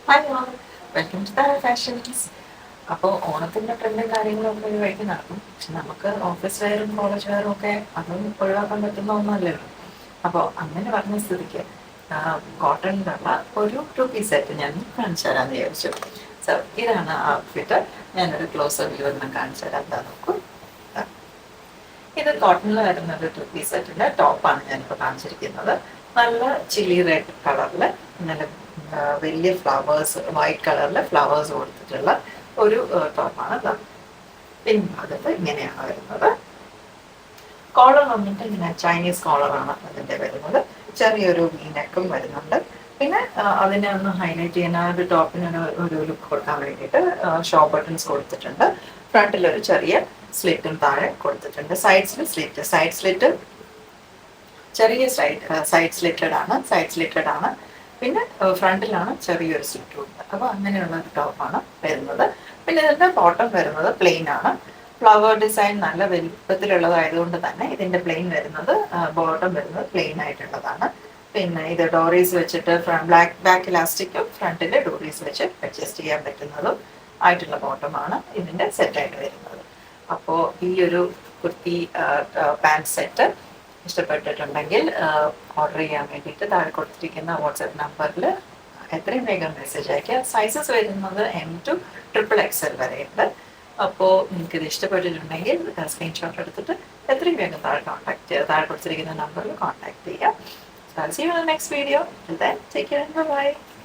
Hi all, welcome to Tara fashions. അപ്പോൾ ഓണത്തിൻ്റെ ട്രെൻഡും കാര്യങ്ങളൊക്കെ ഒരു വഴിക്ക് നടക്കും. പക്ഷെ നമുക്ക് ഓഫീസ് വെയറും കോളേജ് വെയറും ഒക്കെ അതും ഒഴിവാക്കാൻ പറ്റുന്ന ഒന്നുമല്ലല്ലോ. അപ്പോൾ അങ്ങനെ പറഞ്ഞ സ്ഥിതിക്ക് കോട്ടണിലുള്ള ഒരു ടു പീസ് സെറ്റ് ഞാൻ കാണിച്ചു തരാമെന്ന് വിചാരിച്ചു. സോ ഇതാണ് ആ ഔട്ട്ഫിറ്റ്. ഞാനൊരു ക്ലോസർ വ്യൂ ഒന്നും കാണിച്ചു തരാം. എന്താ നോക്കൂ. ഇത് കോട്ടണിൽ വരുന്ന ഒരു ടു പീസ് സെറ്റിൻ്റെ ടോപ്പാണ് ഞാനിപ്പോൾ കാണിച്ചിരിക്കുന്നത്. നല്ല ചില്ലി റെഡ് കളറിൽ നല്ല വലിയ ഫ്ലവേഴ്സ്, വൈറ്റ് കളറിൽ ഫ്ലവേഴ്സ് കൊടുത്തിട്ടുള്ള ഒരു ടോപ്പാണ് ഇത്. പിൻഭാഗത്ത് ഇങ്ങനെയാണ് വരുന്നത്. കോളർ വന്നിട്ട് ഇങ്ങനെ ചൈനീസ് കോളറാണ് അതിൻ്റെ വരുന്നത്. ചെറിയൊരു വീനെക്കും വരുന്നുണ്ട്. പിന്നെ അതിനെ ഒന്ന് ഹൈലൈറ്റ് ചെയ്യാൻ ആ ഒരു ടോപ്പിന് ഒരു ലുക്ക് കൊടുക്കാൻ വേണ്ടിയിട്ട് ഷോ ബട്ടൺസ് കൊടുത്തിട്ടുണ്ട്. ഫ്രണ്ടിലൊരു ചെറിയ സ്ലിറ്റും താഴെ കൊടുത്തിട്ടുണ്ട്. സൈഡ് സ്ലിറ്റ് ചെറിയ സൈഡ് സ്ലിറ്റഡ് ആണ്. പിന്നെ ഫ്രണ്ടിലാണ് ചെറിയൊരു സ്ലിറ്റും ഉണ്ട്. അപ്പോൾ അങ്ങനെയുള്ള ഒരു ടോപ്പാണ് വരുന്നത്. പിന്നെ ഇതിൻ്റെ ബോട്ടം വരുന്നത് പ്ലെയിൻ ആണ്. ഫ്ലവർ ഡിസൈൻ നല്ല വലിപ്പത്തിലുള്ളതായതുകൊണ്ട് തന്നെ ഇതിൻ്റെ ബോട്ടം വരുന്നത് പ്ലെയിൻ ആയിട്ടുള്ളതാണ്. പിന്നെ ഇത് ഡോറീസ് വെച്ചിട്ട് ബാക്ക് ഇലാസ്റ്റിക്കും ഫ്രണ്ടിൽ ഡോറീസ് വെച്ച് അഡ്ജസ്റ്റ് ചെയ്യാൻ പറ്റുന്നതും ആയിട്ടുള്ള ബോട്ടമാണ് ഇതിൻ്റെ സെറ്റായിട്ട് വരുന്നത്. അപ്പോൾ ഈ ഒരു കുർത്തി പാൻറ് സെറ്റ് ഇഷ്ടപ്പെട്ടിട്ടുണ്ടെങ്കിൽ ഓർഡർ ചെയ്യാൻ വേണ്ടിയിട്ട് താഴെ കൊടുത്തിരിക്കുന്ന വാട്സാപ്പ് നമ്പറിൽ എത്രയും വേഗം മെസ്സേജ് അയക്കുക. സൈസസ് വരുന്നത് M to XXL വരെയുണ്ട്. അപ്പോൾ നിങ്ങൾക്കിത് ഇഷ്ടപ്പെട്ടിട്ടുണ്ടെങ്കിൽ സ്ക്രീൻഷോട്ട് എടുത്തിട്ട് എത്രയും വേഗം താഴെ കൊടുത്തിരിക്കുന്ന നമ്പറിൽ കോൺടാക്ട് ചെയ്യുക. See you in the next video. Till then, take care and bye-bye.